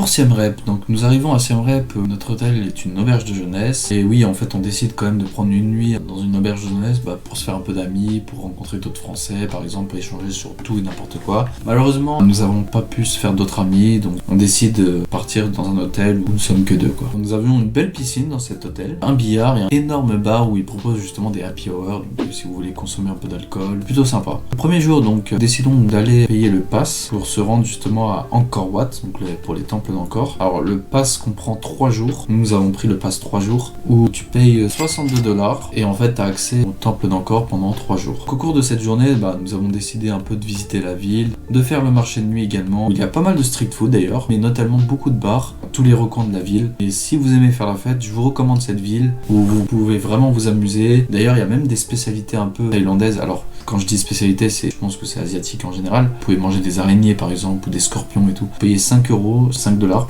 Pour Siem Reap, donc nous arrivons à Siem Reap, notre hôtel est une auberge de jeunesse. Et oui, en fait, on décide quand même de prendre une nuit dans une auberge de jeunesse pour se faire un peu d'amis, pour rencontrer d'autres Français, par exemple, échanger sur tout et n'importe quoi. Malheureusement, nous n'avons pas pu se faire d'autres amis, donc on décide de partir dans un hôtel où nous sommes que deux, quoi. Nous avions une belle piscine dans cet hôtel, un billard et un énorme bar où ils proposent justement des happy hours, donc si vous voulez consommer un peu d'alcool, plutôt sympa. Le premier jour, donc, décidons d'aller payer le pass pour se rendre justement à Angkor Wat, donc pour les temples d'Angkor. Alors le pass comprend 3 jours, nous avons pris le pass 3 jours, où tu payes $62 et en fait tu as accès au temple d'Angkor pendant 3 jours. Au cours de cette journée, nous avons décidé un peu de visiter la ville, de faire le marché de nuit également. Il y a pas mal de street food d'ailleurs, mais notamment beaucoup de bars, tous les recoins de la ville. Et si vous aimez faire la fête, je vous recommande cette ville où vous pouvez vraiment vous amuser. D'ailleurs, il y a même des spécialités un peu thaïlandaises. Alors, quand je dis spécialité, je pense que c'est asiatique en général. Vous pouvez manger des araignées par exemple, ou des scorpions et tout. Vous payez $5,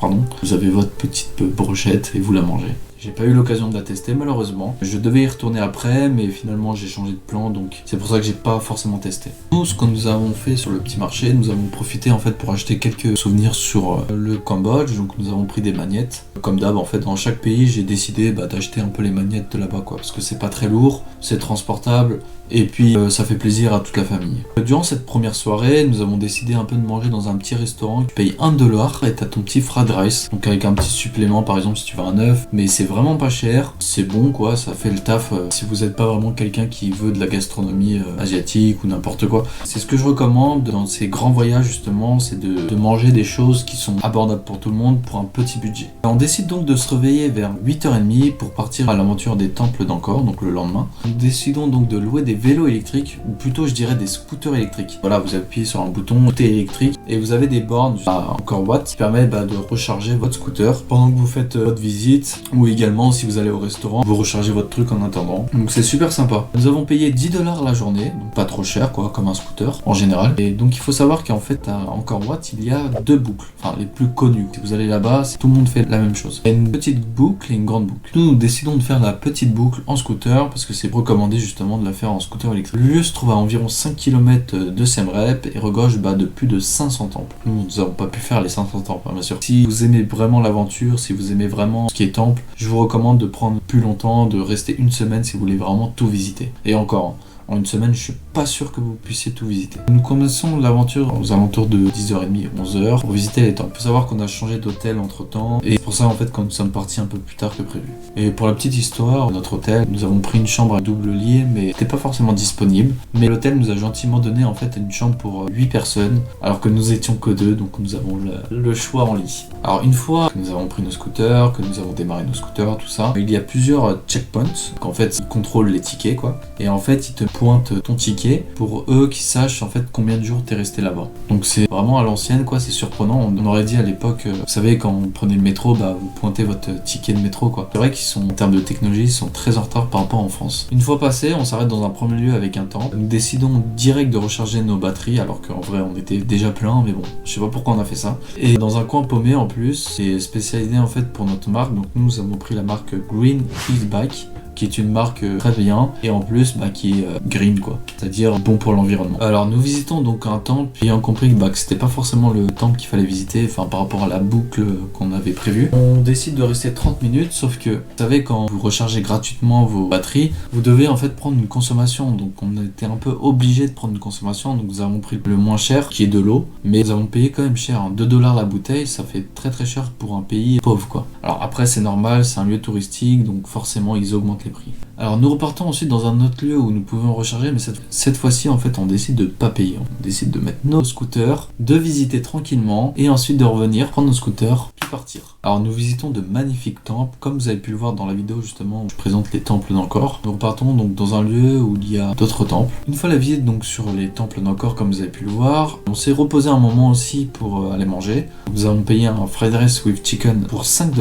pardon. Vous avez votre petite brochette et vous la mangez. J'ai pas eu l'occasion de la tester malheureusement. Je devais y retourner après, mais finalement j'ai changé de plan, donc c'est pour ça que j'ai pas forcément testé. Nous, ce que nous avons fait sur le petit marché, nous avons profité en fait pour acheter quelques souvenirs sur le Cambodge. Donc nous avons pris des magnettes. Comme d'hab, en fait, dans chaque pays, j'ai décidé d'acheter un peu les magnettes de là-bas, quoi, parce que c'est pas très lourd, c'est transportable. Et puis ça fait plaisir à toute la famille. Durant cette première soirée, nous avons décidé un peu de manger dans un petit restaurant. Tu payes $1 et t'as ton petit fried rice, donc avec un petit supplément par exemple si tu veux un œuf, mais c'est vraiment pas cher, c'est bon quoi, ça fait le taf si vous n'êtes pas vraiment quelqu'un qui veut de la gastronomie asiatique ou n'importe quoi. C'est ce que je recommande dans ces grands voyages justement, c'est de manger des choses qui sont abordables pour tout le monde pour un petit budget. On décide donc de se réveiller vers 8h30 pour partir à l'aventure des temples d'Angkor, donc le lendemain. Nous décidons donc de louer des vélos électriques, ou plutôt je dirais des scooters électriques. Voilà, vous appuyez sur un bouton électrique et vous avez des bornes à Angkor Wat qui permettent de recharger votre scooter pendant que vous faites votre visite, ou également si vous allez au restaurant, vous rechargez votre truc en attendant. Donc c'est super sympa. Nous avons payé $10 la journée, donc pas trop cher quoi, comme un scooter en général. Et donc il faut savoir qu'en fait à Angkor Wat il y a 2 boucles, enfin les plus connues. Si vous allez là-bas, tout le monde fait la même chose. Il y a une petite boucle et une grande boucle. Nous décidons de faire la petite boucle en scooter parce que c'est recommandé justement de la faire en scooter électrique. Le lieu se trouve à environ 5 km de Siem Reap et regorge de plus de 500 temples. Nous n'avons pas pu faire les 500 temples, bien sûr. Si vous aimez vraiment l'aventure, si vous aimez vraiment ce qui est temple, je vous recommande de prendre plus longtemps, de rester une semaine si vous voulez vraiment tout visiter. Et encore, en une semaine, je suis pas sûr que vous puissiez tout visiter. Nous commençons l'aventure aux alentours de 10h30, 11h pour visiter les temples. Il faut savoir qu'on a changé d'hôtel entre temps et c'est pour ça en fait quand nous sommes partis un peu plus tard que prévu. Et pour la petite histoire, notre hôtel, nous avons pris une chambre à double lit mais c'était pas forcément disponible. Mais l'hôtel nous a gentiment donné en fait une chambre pour 8 personnes alors que nous étions que 2, donc nous avons le choix en lit. Alors une fois que nous avons pris nos scooters, que nous avons démarré nos scooters, tout ça, il y a plusieurs checkpoints. Donc en fait ils contrôlent les tickets quoi. Et en fait ils te pointent ton ticket pour eux qui sachent en fait combien de jours t'es resté là-bas. Donc c'est vraiment à l'ancienne quoi, c'est surprenant. On aurait dit à l'époque, vous savez quand vous prenez le métro, vous pointez votre ticket de métro quoi. C'est vrai qu'ils sont en termes de technologie, ils sont très en retard par rapport en France. Une fois passé, on s'arrête dans un premier lieu avec un temple. Nous décidons direct de recharger nos batteries alors qu'en vrai on était déjà plein, mais bon, je sais pas pourquoi on a fait ça. Et dans un coin paumé en plus, c'est spécialisé en fait pour notre marque. Donc nous avons pris la marque Green Hills Bike, qui est une marque très bien et en plus qui est green quoi, c'est-à-dire bon pour l'environnement. Alors nous visitons donc un temple ayant compris que c'était pas forcément le temple qu'il fallait visiter, enfin par rapport à la boucle qu'on avait prévue. On décide de rester 30 minutes, sauf que vous savez quand vous rechargez gratuitement vos batteries, vous devez en fait prendre une consommation, donc on était un peu obligé de prendre une consommation, donc nous avons pris le moins cher qui est de l'eau, mais nous avons payé quand même cher, $2 la bouteille, ça fait très très cher pour un pays pauvre quoi. Alors après c'est normal, c'est un lieu touristique, donc forcément ils augmentent les prix. Alors nous repartons ensuite dans un autre lieu où nous pouvons recharger, mais cette fois-ci en fait on décide de pas payer, on décide de mettre nos scooters, de visiter tranquillement et ensuite de revenir, prendre nos scooters puis partir. Alors nous visitons de magnifiques temples, comme vous avez pu le voir dans la vidéo justement où je présente les temples d'Angkor. Nous repartons donc dans un lieu où il y a d'autres temples. Une fois la visite donc sur les temples d'Angkor comme vous avez pu le voir, on s'est reposé un moment aussi pour aller manger. Nous avons payé un fried rice with chicken pour $5.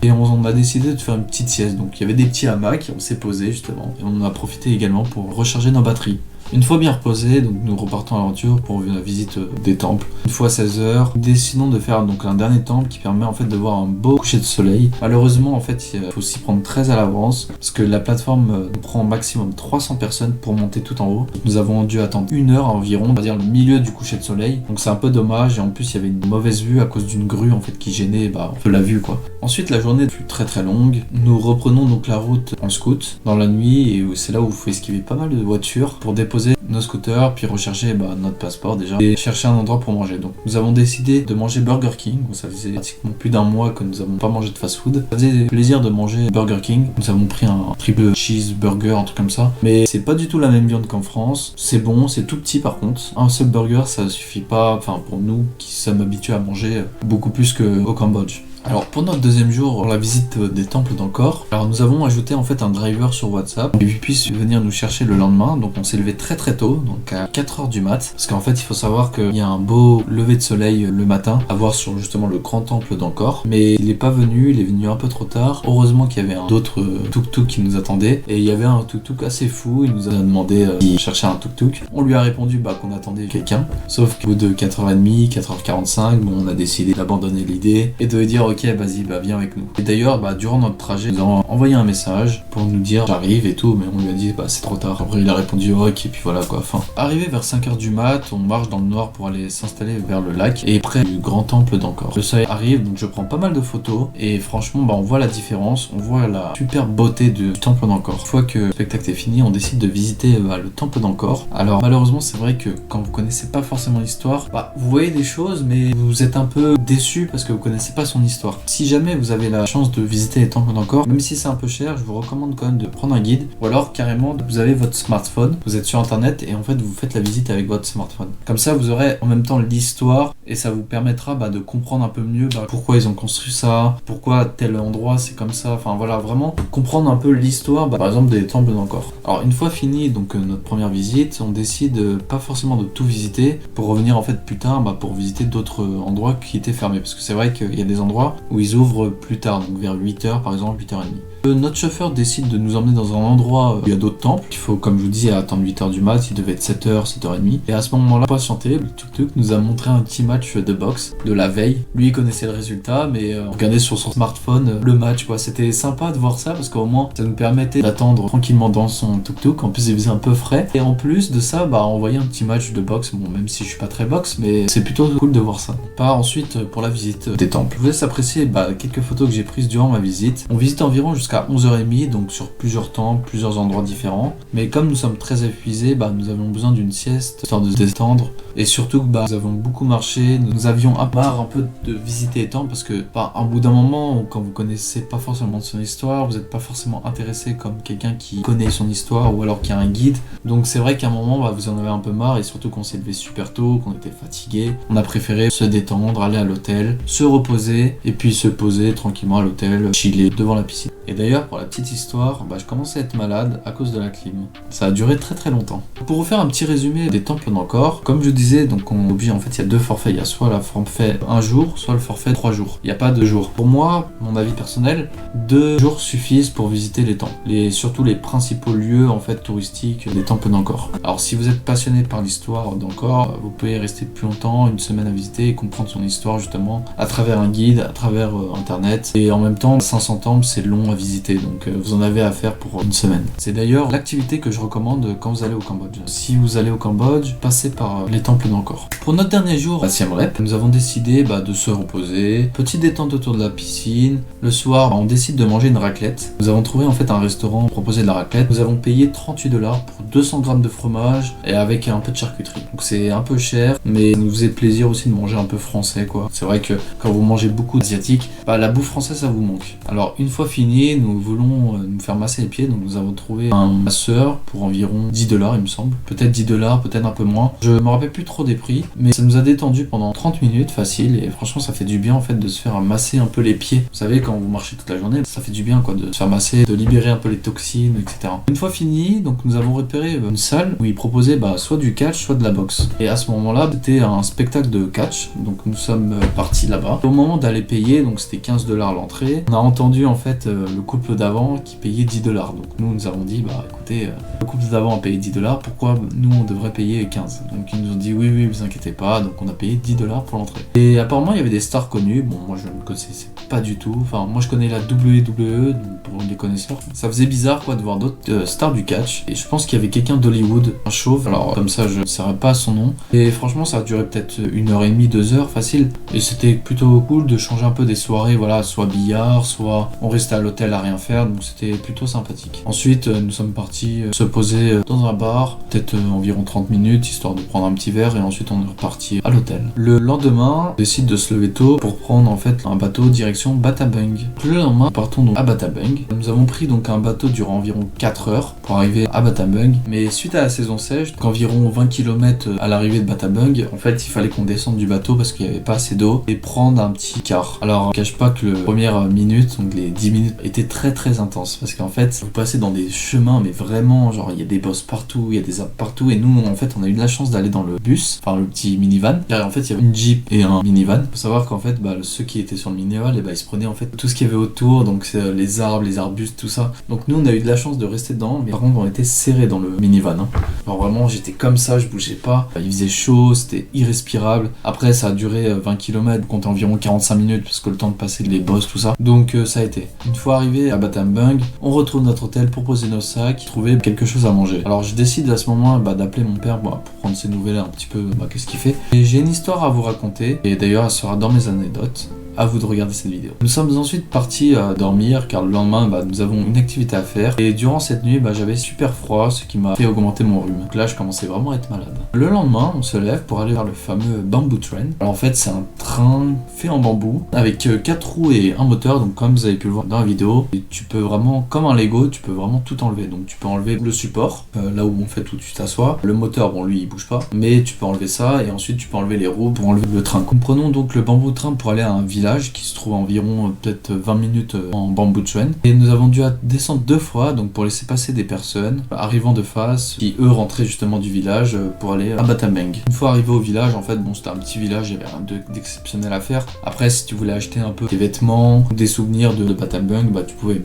Et on a décidé de faire une petite sieste, donc il y avait des petits hamacs, on s'est posé justement, et on en a profité également pour recharger nos batteries. Une fois bien reposés, donc nous repartons à l'aventure pour la visite des temples. Une fois 16h, nous décidons de faire donc un dernier temple qui permet en fait de voir un beau coucher de soleil. Malheureusement en fait il faut s'y prendre très à l'avance parce que la plateforme nous prend au maximum 300 personnes pour monter tout en haut. Nous avons dû attendre 1 heure environ, on va dire le milieu du coucher de soleil. Donc c'est un peu dommage et en plus il y avait une mauvaise vue à cause d'une grue en fait qui gênait un peu la vue quoi. Ensuite la journée fut très très longue. Nous reprenons donc la route en scoot dans la nuit et c'est là où il faut esquiver pas mal de voitures pour déposer nos scooters puis rechercher notre passeport déjà et chercher un endroit pour manger. Donc nous avons décidé de manger Burger King. Ça faisait pratiquement plus d'un mois que nous n'avons pas mangé de fast food. Ça faisait plaisir de manger Burger King. Nous avons pris un triple cheeseburger, un truc comme ça. Mais c'est pas du tout la même viande qu'en France. C'est bon, c'est tout petit par contre. Un seul burger ça suffit pas, enfin pour nous qui sommes habitués à manger beaucoup plus qu'au Cambodge. Alors pour notre deuxième jour, pour la visite des temples d'Angkor, alors nous avons ajouté en fait un driver sur WhatsApp et puis puisse venir nous chercher le lendemain. Donc on s'est levé très très tôt, donc à 4h du mat, parce qu'en fait il faut savoir qu'il y a un beau lever de soleil le matin à voir sur justement le grand temple d'Angkor, mais il est pas venu, il est venu un peu trop tard. Heureusement qu'il y avait d'autres tuk-tuk qui nous attendaient et il y avait un tuk-tuk assez fou, il nous a demandé s'il cherchait un tuk-tuk. On lui a répondu qu'on attendait quelqu'un, sauf qu'au bout de 4h30, 4h45, on a décidé d'abandonner l'idée et de dire ok vas-y viens avec nous. Et d'ailleurs durant notre trajet nous avons envoyé un message pour nous dire j'arrive et tout, mais on lui a dit c'est trop tard. Après il a répondu ok et puis voilà quoi. Enfin, arrivé vers 5h du mat, on marche dans le noir pour aller s'installer vers le lac et près du grand temple d'Angkor. Le soleil arrive donc je prends pas mal de photos et franchement on voit la différence, on voit la superbe beauté du temple d'Angkor. Une fois que le spectacle est fini, on décide de visiter le temple d'Angkor. Alors malheureusement c'est vrai que quand vous connaissez pas forcément l'histoire, vous voyez des choses mais vous êtes un peu déçu parce que vous connaissez pas son histoire. Si jamais vous avez la chance de visiter les temples d'Angkor, même si c'est un peu cher, je vous recommande quand même de prendre un guide ou alors carrément vous avez votre smartphone, vous êtes sur internet et en fait vous faites la visite avec votre smartphone. Comme ça vous aurez en même temps l'histoire et ça vous permettra de comprendre un peu mieux pourquoi ils ont construit ça, pourquoi tel endroit c'est comme ça, enfin voilà, vraiment comprendre un peu l'histoire par exemple des temples d'Angkor. Alors une fois fini donc notre première visite, on décide pas forcément de tout visiter pour revenir en fait plus tard pour visiter d'autres endroits qui étaient fermés parce que c'est vrai qu'il y a des endroits où ils ouvrent plus tard, donc vers 8h par exemple, 8h30. Notre chauffeur décide de nous emmener dans un endroit où il y a d'autres temples. Il faut, comme je vous dis, attendre 8h du mat, il devait être 7h, 7h30. Et à ce moment-là, patienter, le tuk-tuk nous a montré un petit match de boxe de la veille. Lui, il connaissait le résultat, mais on regardait sur son smartphone le match, quoi. C'était sympa de voir ça, parce qu'au moins, ça nous permettait d'attendre tranquillement dans son tuk-tuk. En plus, il faisait un peu frais. Et en plus de ça, on voyait un petit match de boxe. Bon, même si je suis pas très boxe, mais c'est plutôt cool de voir ça. Part ensuite pour la visite des temples. Je vous laisse apprécier quelques photos que j'ai prises durant ma visite. On visite environ jusqu'à 11h30, donc sur plusieurs temples, plusieurs endroits différents. Mais comme nous sommes très épuisés, nous avions besoin d'une sieste, histoire de se détendre. Et surtout que nous avons beaucoup marché, nous avions marre un peu de visiter les temples parce que un bout d'un moment, quand vous connaissez pas forcément son histoire, vous n'êtes pas forcément intéressé comme quelqu'un qui connaît son histoire ou alors qui a un guide. Donc c'est vrai qu'à un moment, vous en avez un peu marre et surtout qu'on s'est levé super tôt, qu'on était fatigué. On a préféré se détendre, aller à l'hôtel, se reposer et puis se poser tranquillement à l'hôtel, chiller devant la piscine. Et d'ailleurs, pour la petite histoire, je commençais à être malade à cause de la clim. Ça a duré très très longtemps. Pour vous faire un petit résumé des temples d'Angkor, comme je disais, donc on est obligé, en fait, il y a deux forfaits. Il y a soit le forfait 1 jour, soit le forfait 3 jours. Il n'y a pas de jours. Pour moi, mon avis personnel, 2 jours suffisent pour visiter les temples. Surtout les principaux lieux, en fait, touristiques des temples d'Angkor. Alors, si vous êtes passionné par l'histoire d'Angkor, vous pouvez rester plus longtemps, une semaine à visiter et comprendre son histoire, justement, à travers un guide, à travers Internet. Et en même temps, 500 temples, c'est long à visiter. Donc, vous en avez à faire pour une semaine. C'est d'ailleurs l'activité que je recommande quand vous allez au Cambodge. Si vous allez au Cambodge, passez par les temples d'Angkor. Pour notre dernier jour à Siem Reap, nous avons décidé de se reposer, petite détente autour de la piscine. Le soir, on décide de manger une raclette. Nous avons trouvé en fait un restaurant qui proposait de la raclette. Nous avons payé 38$ pour 200 grammes de fromage et avec un peu de charcuterie. Donc c'est un peu cher, mais ça nous faisait plaisir aussi de manger un peu français, quoi. C'est vrai que quand vous mangez beaucoup d'asiatique, la bouffe française ça vous manque. Alors une fois fini, nous voulons nous faire masser les pieds, donc nous avons trouvé un masseur pour environ 10$, il me semble. Peut-être 10$, peut-être un peu moins. Je me rappelle plus trop des prix, mais ça nous a détendu pendant 30 minutes facile et franchement ça fait du bien en fait de se faire masser un peu les pieds. Vous savez, quand vous marchez toute la journée, ça fait du bien quoi, de se faire masser, de libérer un peu les toxines, etc. Une fois fini, donc nous avons repéré une salle où ils proposaient soit du catch, soit de la boxe. Et à ce moment-là, c'était un spectacle de catch, donc nous sommes partis là-bas. Au moment d'aller payé, donc c'était 15 $ l'entrée. On a entendu en fait le couple d'avant qui payait 10 $. Donc nous avons dit, bah écoutez, le couple d'avant a payé 10 $, pourquoi nous on devrait payer 15? Donc ils nous ont dit oui, vous inquiétez pas, donc on a payé 10 $ pour l'entrée. Et apparemment il y avait des stars connues, bon moi je ne connaissais pas du tout, enfin moi je connais la WWE, pour les connaisseurs. Ça faisait bizarre quoi de voir d'autres stars du catch, et je pense qu'il y avait quelqu'un d'Hollywood, un chauve, alors comme ça je ne saurais pas son nom, et franchement ça a duré peut-être 1h30, 2 heures facile, et c'était plutôt cool de changer un peu des soirées, voilà, soit billard, soit on restait à l'hôtel à rien faire, donc c'était plutôt sympathique. Ensuite nous sommes partis se poser dans un bar, peut-être environ 30 minutes, histoire de prendre un petit verre, et ensuite on est reparti à l'hôtel. Le lendemain, on décide de se lever tôt pour prendre en fait un bateau direction Batabang. Le lendemain, nous partons donc à Batabang. Nous avons pris donc un bateau durant environ 4 heures pour arriver à Batabang, mais suite à la saison sèche, donc environ 20 km à l'arrivée de Batabang, en fait il fallait qu'on descende du bateau parce qu'il n'y avait pas assez d'eau et prendre un petit car. Alors je cache pas que les premières minutes, donc les 10 minutes, étaient très intenses parce qu'en fait vous passez dans des chemins mais vraiment genre il y a des bosses partout, il y a des arbres partout, et nous en fait on a eu de la chance d'aller dans le bus, enfin le petit minivan, car en fait il y avait une Jeep et un minivan. Faut savoir qu'en fait ceux qui étaient sur le minivan, ils se prenaient en fait tout ce qu'il y avait autour, donc c'est les arbres, les arbustes, tout ça. Donc nous on a eu de la chance de rester dedans, mais par contre on était serrés dans le minivan. Alors vraiment j'étais comme ça, je bougeais pas, il faisait chaud, c'était irrespirable. Après ça a duré 20 km, on comptait environ 45 minutes parce que le temps de passer les bosses, tout ça. Donc ça a été. Une fois arrivé à Batabang, on retrouve notre hôtel pour poser nos sacs, trouver quelque chose à manger. Alors je décide à ce moment d'appeler mon père pour prendre ses nouvelles un petit peu, qu'est-ce qu'il fait. Et j'ai une histoire à vous raconter, et d'ailleurs elle sera dans mes anecdotes. À vous de regarder cette vidéo. Nous sommes ensuite partis dormir car le lendemain nous avons une activité à faire, et durant cette nuit j'avais super froid, ce qui m'a fait augmenter mon rhume. Donc là je commençais vraiment à être malade. Le lendemain on se lève pour aller vers le fameux Bamboo Train. Alors en fait c'est un train fait en bambou avec 4 roues et un moteur, donc comme vous avez pu le voir dans la vidéo, et tu peux vraiment, comme un Lego, tu peux vraiment tout enlever. Donc tu peux enlever le support, là où en fait où tu t'assois. Le moteur lui il bouge pas, mais tu peux enlever ça, et ensuite tu peux enlever les roues pour enlever le train. Nous prenons donc le Bamboo Train pour aller à un village qui se trouve à environ peut-être 20 minutes en Bamboo Train, et nous avons dû descendre 2 fois donc pour laisser passer des personnes arrivant de face qui eux rentraient justement du village pour aller à Batabang. Une fois arrivé au village, en fait c'était un petit village, il y avait rien d'exceptionnel à faire. Après si tu voulais acheter un peu des vêtements, des souvenirs de Batabang, tu pouvais.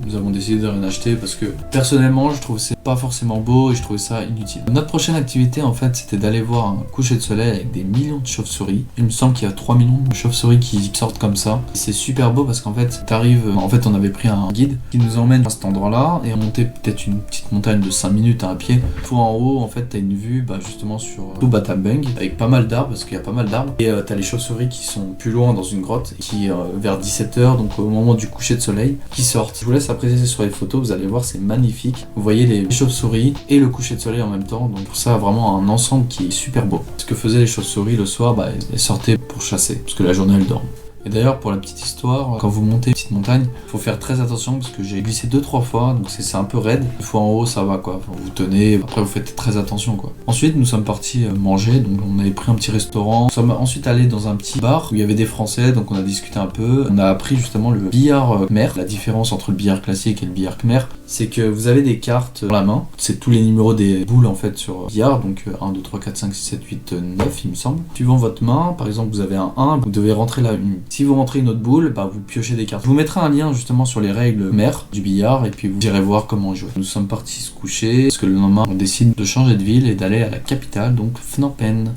Nous avons décidé de rien acheter parce que personnellement je trouve c'est pas forcément beau et je trouvais ça inutile. Notre prochaine activité en fait c'était d'aller voir un coucher de soleil avec des millions de chauves-souris. Il me semble qu'il y a 3 millions de chauves-souris qui sortent comme ça. C'est super beau parce qu'en fait t'arrives, en fait on avait pris un guide qui nous emmène à cet endroit là et on montait peut-être une petite montagne de 5 minutes à pied. Tout en haut en fait t'as une vue justement sur tout Batabang avec pas mal d'arbres parce qu'il y a pas mal d'arbres, et t'as les chauves-souris qui sont plus loin dans une grotte qui vers 17h, donc au moment du coucher de soleil, qui sortent. Je vous laisse apprécier sur les photos, vous allez voir c'est magnifique. Vous voyez les chauves-souris et le coucher de soleil en même temps, donc pour ça vraiment un ensemble qui est super beau. Ce que faisaient les chauves-souris le soir, elles sortaient pour chasser parce que la journée elles dorment. Et d'ailleurs pour la petite histoire, quand vous montez une petite montagne, faut faire très attention parce que j'ai glissé 2-3 fois, donc c'est un peu raide. Une fois en haut ça va quoi, vous tenez, après vous faites très attention quoi. Ensuite nous sommes partis manger, donc on avait pris un petit restaurant. Nous sommes ensuite allés dans un petit bar où il y avait des Français, donc on a discuté un peu. On a appris justement le billard khmer. La différence entre le billard classique et le billard khmer, c'est que vous avez des cartes dans la main, c'est tous les numéros des boules en fait sur billard, donc 1, 2, 3, 4, 5, 6, 7, 8, 9 il me semble. Suivant votre main, par exemple vous avez un 1, vous devez rentrer là une. Si vous rentrez une autre boule, vous piochez des cartes. Je vous mettrai un lien justement sur les règles mères du billard et puis vous irez voir comment jouer. Nous sommes partis se coucher parce que le lendemain on décide de changer de ville et d'aller à la capitale, donc Phnom Penh.